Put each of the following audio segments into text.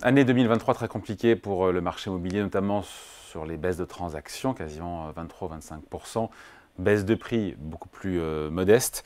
Année 2023 très compliquée pour le marché immobilier, notamment sur les baisses de transactions, quasiment 23-25%, baisse de prix beaucoup plus modeste.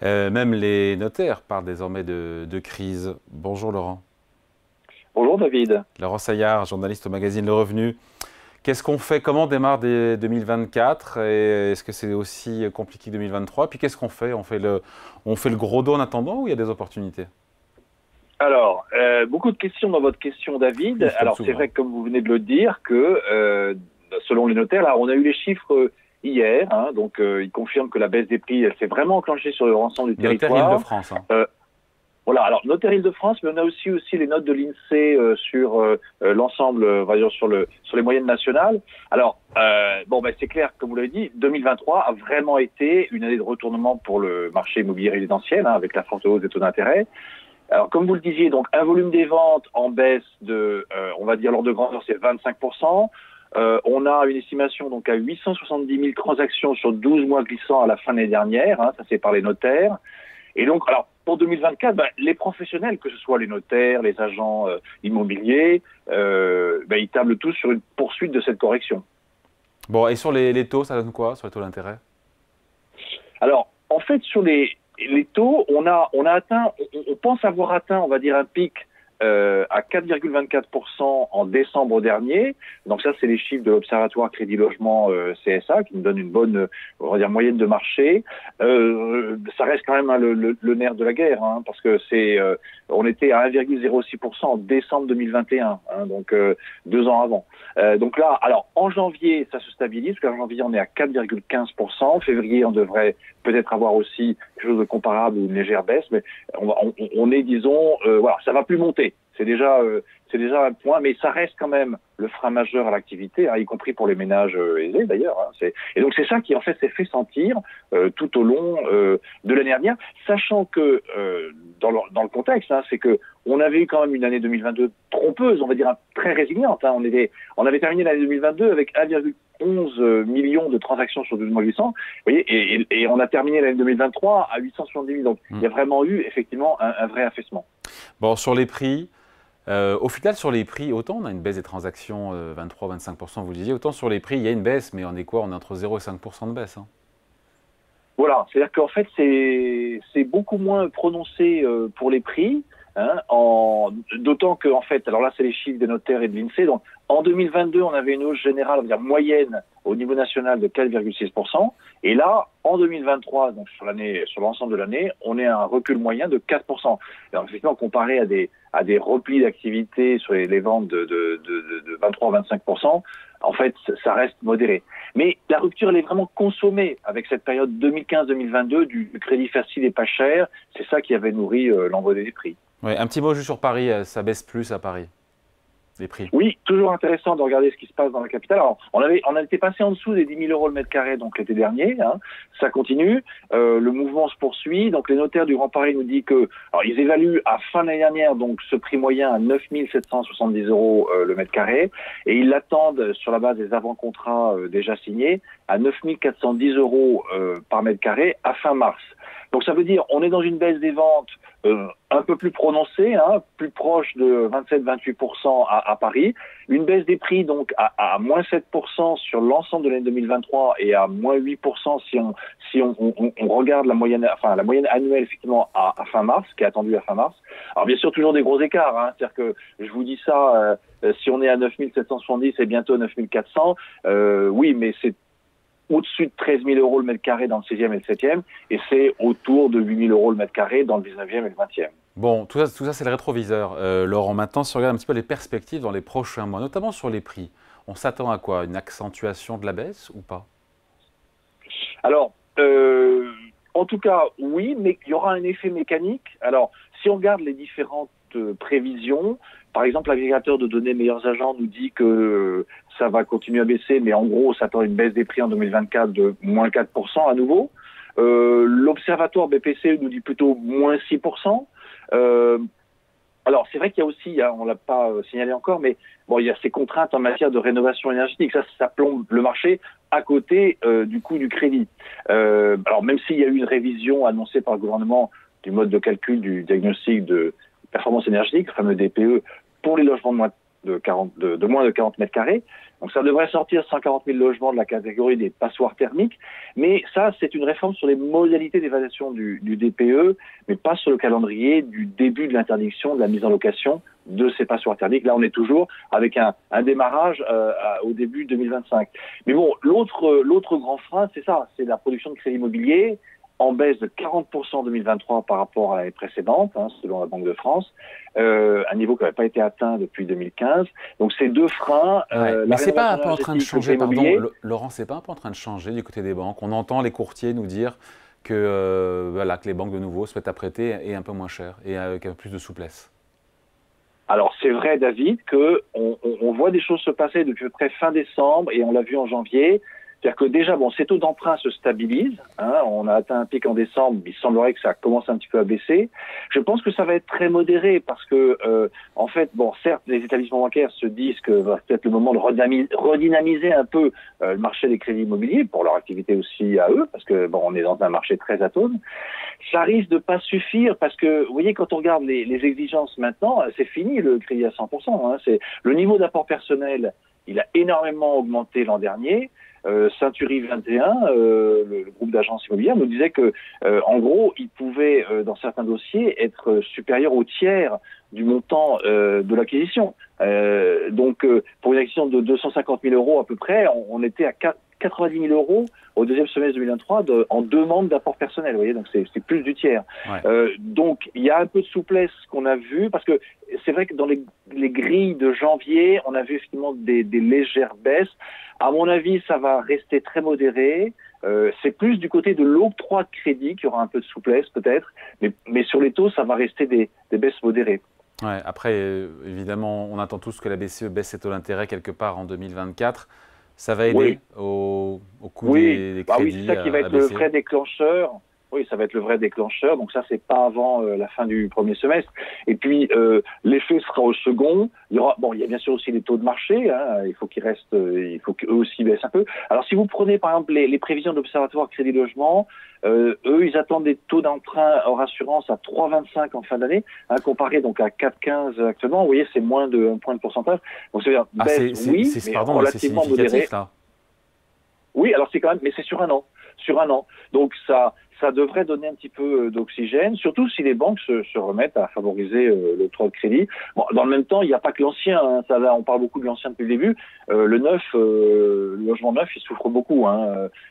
Même les notaires parlent désormais de crise. Bonjour Laurent. Bonjour David. Laurent Saillard, journaliste au magazine Le Revenu. Qu'est-ce qu'on fait? Comment démarre 2024? Et est-ce que c'est aussi compliqué que 2023? Puis qu'est-ce qu'on fait? On fait le gros dos en attendant ou il y a des opportunités? Alors, beaucoup de questions dans votre question, David. Oui, comme Alors, c'est souvent. vrai que comme vous venez de le dire, que selon les notaires, là, on a eu les chiffres hier, hein, donc ils confirment que la baisse des prix, elle s'est vraiment enclenchée sur l'ensemble du Notaire territoire. Île-de-France, hein. Euh, voilà. Alors, notaire Île-de-France, mais on a aussi les notes de l'INSEE sur l'ensemble, on va dire sur les moyennes nationales. Alors, bon, ben c'est clair, comme vous l'avez dit, 2023 a vraiment été une année de retournement pour le marché immobilier résidentiel, hein, avec la forte hausse des taux d'intérêt. Alors, comme vous le disiez, donc un volume des ventes en baisse de, on va dire, l'ordre de grandeur, c'est 25%. On a une estimation donc à 870 000 transactions sur 12 mois glissants à la fin de l'année dernière, hein, ça c'est par les notaires. Et donc, alors pour 2024, ben, les professionnels, que ce soit les notaires, les agents immobiliers, ben, ils tablent tous sur une poursuite de cette correction. Bon, et sur les taux, ça donne quoi sur les taux d'intérêt? Alors, en fait, sur les taux, on a atteint, on pense avoir atteint, on va dire, un pic à 4,24% en décembre dernier. Donc ça, c'est les chiffres de l'Observatoire Crédit Logement CSA qui nous donne une bonne, on va dire, moyenne de marché. Ça reste quand même, hein, le nerf de la guerre, hein, parce que on était à 1,06% en décembre 2021, hein, donc 2 ans avant. Donc là, alors en janvier, ça se stabilise, parce qu'en janvier, on est à 4,15%. En février, on devrait peut-être avoir aussi quelque chose de comparable ou une légère baisse, mais on est, disons, voilà, ça va plus monter. C'est déjà un point, mais ça reste quand même le frein majeur à l'activité, hein, y compris pour les ménages aisés d'ailleurs. Hein, et donc c'est ça qui en fait s'est fait sentir tout au long de l'année dernière, sachant que dans le contexte, hein, c'est que on avait eu quand même une année 2022 trompeuse, on va dire, hein, très résiliente. Hein, on avait terminé l'année 2022 avec 1,11 million de transactions sur 12 mois 800, vous voyez, et on a terminé l'année 2023 à 870 000. Donc il y a vraiment eu effectivement un vrai affaissement. Bon, sur les prix, au final, sur les prix, autant on a une baisse des transactions, 23-25%, vous le disiez, autant sur les prix, il y a une baisse, mais on est quoi? On est entre 0 et 5% de baisse, hein. Voilà, c'est-à-dire qu'en fait, c'est beaucoup moins prononcé pour les prix, hein, d'autant que, en fait, alors là, c'est les chiffres des notaires et de l'INSEE. Donc, en 2022, on avait une hausse générale, on va dire moyenne, au niveau national de 4,6%. Et là, en 2023, donc sur l'ensemble de l'année, on est à un recul moyen de 4%. Et donc, effectivement, comparé à des replis d'activité sur les ventes de 23-25%, en fait, ça reste modéré. Mais la rupture, elle est vraiment consommée avec cette période 2015-2022 du crédit facile et pas cher. C'est ça qui avait nourri l'envolée des prix. Ouais, un petit mot juste sur Paris, ça baisse plus à Paris, les prix. Oui, toujours intéressant de regarder ce qui se passe dans la capitale. Alors, on a été passé en dessous des 10 000 euros le mètre carré, donc l'été dernier, hein. Ça continue. Le mouvement se poursuit. Donc, les notaires du Grand Paris nous disent que, alors, ils évaluent à fin de l'année dernière, donc, ce prix moyen à 9 770 euros le mètre carré. Et ils l'attendent sur la base des avant-contrats déjà signés à 9 410 euros par mètre carré à fin mars. Donc, ça veut dire, on est dans une baisse des ventes un peu plus prononcée, hein, plus proche de 27-28% à Paris. Une baisse des prix donc à moins 7% sur l'ensemble de l'année 2023 et à moins 8% si on regarde la moyenne, enfin la moyenne annuelle effectivement à fin mars, qui est attendue à fin mars. Alors bien sûr toujours des gros écarts, hein, c'est-à-dire que je vous dis ça, si on est à 9 770 et bientôt 9 400, oui, mais c'est au-dessus de 13 000 euros le mètre carré dans le 16e et le 7e, et c'est autour de 8 000 euros le mètre carré dans le 19e et le 20e. Bon, tout ça c'est le rétroviseur. Laurent, maintenant, si on regarde un petit peu les perspectives dans les prochains mois, notamment sur les prix, on s'attend à quoi? Une accentuation de la baisse ou pas? Alors, en tout cas, oui, mais il y aura un effet mécanique. Alors, si on regarde les différentes prévisions, par exemple, l'agrégateur de données Meilleurs Agents nous dit que ça va continuer à baisser, mais en gros, ça attend une baisse des prix en 2024 de moins 4% à nouveau. L'Observatoire BPCE nous dit plutôt moins 6%. Euh, alors, c'est vrai qu'il y a aussi, hein, on l'a pas signalé encore, mais bon, il y a ces contraintes en matière de rénovation énergétique. Ça plombe le marché à côté du coût du crédit. Alors, même s'il y a eu une révision annoncée par le gouvernement du mode de calcul du diagnostic de performance énergétique, le fameux DPE, pour les logements de moins de 40 mètres carrés. Donc ça devrait sortir 140 000 logements de la catégorie des passoires thermiques. Mais ça, c'est une réforme sur les modalités d'évaluation du DPE, mais pas sur le calendrier du début de l'interdiction de la mise en location de ces passoires thermiques. Là, on est toujours avec un démarrage au début 2025. Mais bon, l'autre grand frein, c'est ça, c'est la production de crédit immobilier en baisse de 40% en 2023 par rapport à l'année précédente, selon la Banque de France, un niveau qui n'avait pas été atteint depuis 2015. Donc ces deux freins... mais c'est pas un peu en train de changer, pardon, Laurent, c'est pas un peu en train de changer du côté des banques? On entend les courtiers nous dire que, que les banques de nouveau se mettent à prêter et un peu moins cher et avec un peu plus de souplesse. Alors c'est vrai, David, qu'on voit des choses se passer depuis à peu près fin décembre et on l'a vu en janvier. C'est-à-dire que déjà, ces taux d'emprunt se stabilisent. On a atteint un pic en décembre, il semblerait que ça commence un petit peu à baisser. Je pense que ça va être très modéré parce que, en fait, certes, les établissements bancaires se disent que va peut-être le moment de redynamiser un peu le marché des crédits immobiliers pour leur activité aussi à eux, parce que on est dans un marché très atone. Ça risque de pas suffire parce que, vous voyez, quand on regarde les exigences maintenant, c'est fini le crédit à 100%. C'est le niveau d'apport personnel, il a énormément augmenté l'an dernier. Century 21, le groupe d'agences immobilières, nous disait que, en gros, il pouvait, dans certains dossiers, être supérieur au tiers du montant de l'acquisition. Donc, pour une acquisition de 250 000 euros à peu près, on était à 90 000 euros au deuxième semestre 2023 en demande d'apport personnel. Vous voyez, donc c'est plus du tiers. Ouais. Donc, il y a un peu de souplesse qu'on a vu, parce que c'est vrai que dans les grilles de janvier, on a vu effectivement des légères baisses. À mon avis, ça va rester très modéré. C'est plus du côté de l'octroi de crédit qu'il y aura un peu de souplesse peut-être, mais sur les taux, ça va rester des baisses modérées. Ouais, après, évidemment, on attend tous que la BCE baisse ses taux d'intérêt quelque part en 2024. Ça va aider au coût des crédits. Oui, c'est ça qui va être le vrai déclencheur. Oui, ça va être le vrai déclencheur. Donc ça, c'est pas avant la fin du premier semestre. Et puis l'effet sera au second. Il y a bien sûr aussi les taux de marché. Il faut qu'ils restent, il faut qu'eux aussi baissent un peu. Alors si vous prenez par exemple les prévisions de l'Observatoire Crédit Logement, eux, ils attendent des taux d'emprunt hors assurance à 3,25 en fin d'année, comparé donc à 4,15 actuellement. Vous voyez, c'est moins de 1 point de pourcentage. Donc ça veut dire baisse, oui, mais relativement modéré. Là. Oui, alors c'est quand même, mais c'est sur un an. Sur un an. Donc ça devrait donner un petit peu d'oxygène, surtout si les banques se remettent à favoriser l'octroi de crédit. Dans le même temps, il n'y a pas que l'ancien. On parle beaucoup de l'ancien depuis le début. Le logement neuf, il souffre beaucoup.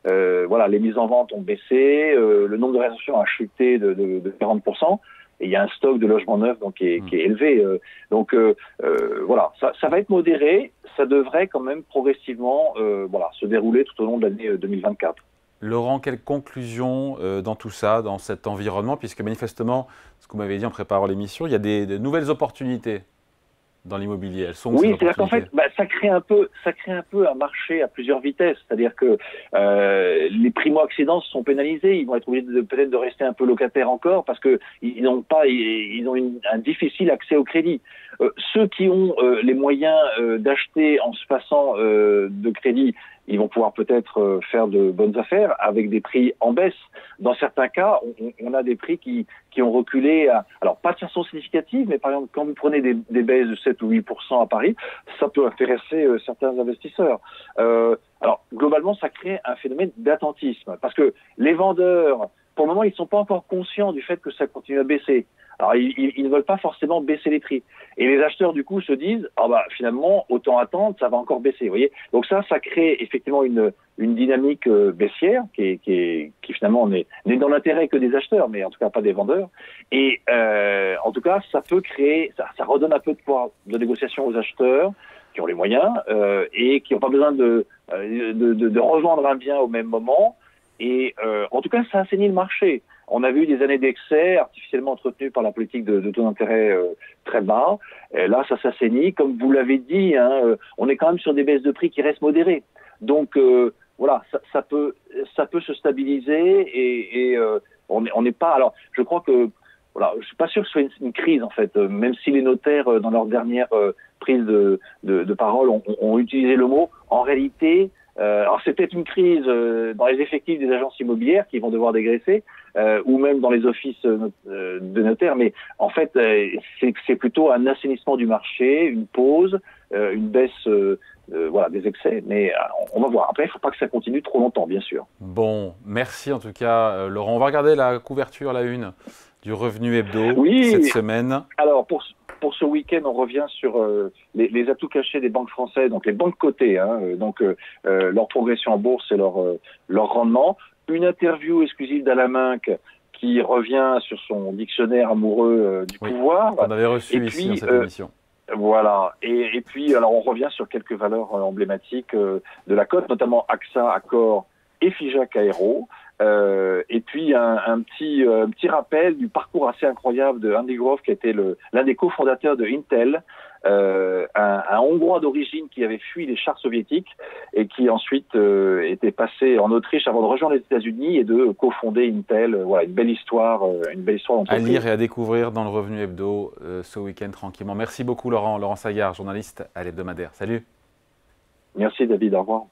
Les mises en vente ont baissé, le nombre de réservations a chuté de 40%. Et il y a un stock de logements neufs qui est élevé. Ça va être modéré. Ça devrait quand même progressivement se dérouler tout au long de l'année 2024. Laurent, quelle conclusion dans tout ça, dans cet environnement, puisque manifestement, ce que vous m'avez dit en préparant l'émission, il y a de nouvelles opportunités dans l'immobilier. Elles sont oui, c'est-à-dire qu'en fait, ça crée un peu un marché à plusiure vitesses. C'est-à-dire que les primo-accédants sont pénalisés. Ils vont être obligés peut-être de rester un peu locataires encore parce que ils ont un difficile accès au crédit. Ceux qui ont les moyens d'acheter en se passant de crédit, ils vont pouvoir peut-être faire de bonnes affaires avec des prix en baisse. Dans certains cas, on a des prix qui ont reculé alors pas de façon significative, mais par exemple, quand vous prenez des baisses de 7 ou 8% à Paris, ça peut intéresser certains investisseurs. Alors, globalement, ça crée un phénomène d'attentisme parce que les vendeurs, pour le moment, ils ne sont pas encore conscients du fait que ça continue à baisser. Alors, ils ne veulent pas forcément baisser les prix. Et les acheteurs, du coup, se disent, finalement, autant attendre, ça va encore baisser, vous voyez. Donc ça crée effectivement une dynamique baissière qui finalement n'est dans l'intérêt que des acheteurs, mais en tout cas pas des vendeurs. Et en tout cas, ça peut créer, ça redonne un peu de pouvoir de négociation aux acheteurs qui ont les moyens et qui n'ont pas besoin de revendre un bien au même moment. Et en tout cas, ça assainit le marché. On a vu des années d'excès artificiellement entretenues par la politique de taux d'intérêt très bas. Et là, ça s'assainit. Comme vous l'avez dit, on est quand même sur des baisses de prix qui restent modérées. Donc ça peut se stabiliser et on n'est pas. Alors, je crois que je suis pas sûr que ce soit une crise en fait. Même si les notaires dans leur dernière prise de parole ont utilisé le mot. En réalité, Alors c'est peut-être une crise dans les effectifs des agences immobilières qui vont devoir dégraisser, ou même dans les offices de notaires, mais en fait c'est plutôt un assainissement du marché, une pause, une baisse voilà, des excès, mais on va voir. Après, il ne faut pas que ça continue trop longtemps, bien sûr. Bon, merci en tout cas, Laurent. On va regarder la couverture, la une du Revenu Hebdo cette Oui, semaine. alors pour ce week-end, on revient sur les atouts cachés des banques françaises, donc les banques cotées, hein, donc leur progression en bourse et leur rendement. Une interview exclusive d'Alain Minc qui revient sur son dictionnaire amoureux du pouvoir. On avait reçu Et ici dans puis, cette émission. voilà. Et puis, alors, on revient sur quelques valeurs emblématiques de la cote, notamment AXA, Accor et Figeac Aéro. Et puis, un petit rappel du parcours assez incroyable de Andy Grove, qui était l'un des cofondateurs de Intel, un Hongrois d'origine qui avait fui les chars soviétiques et qui ensuite était passé en Autriche avant de rejoindre les États-Unis et de cofonder Intel. Voilà, une belle histoire d'entreprise. À lire et à découvrir dans le Revenu Hebdo ce week-end tranquillement. Merci beaucoup Laurent Sagard, journaliste à l'hebdomadaire. Salut. Merci David, au revoir.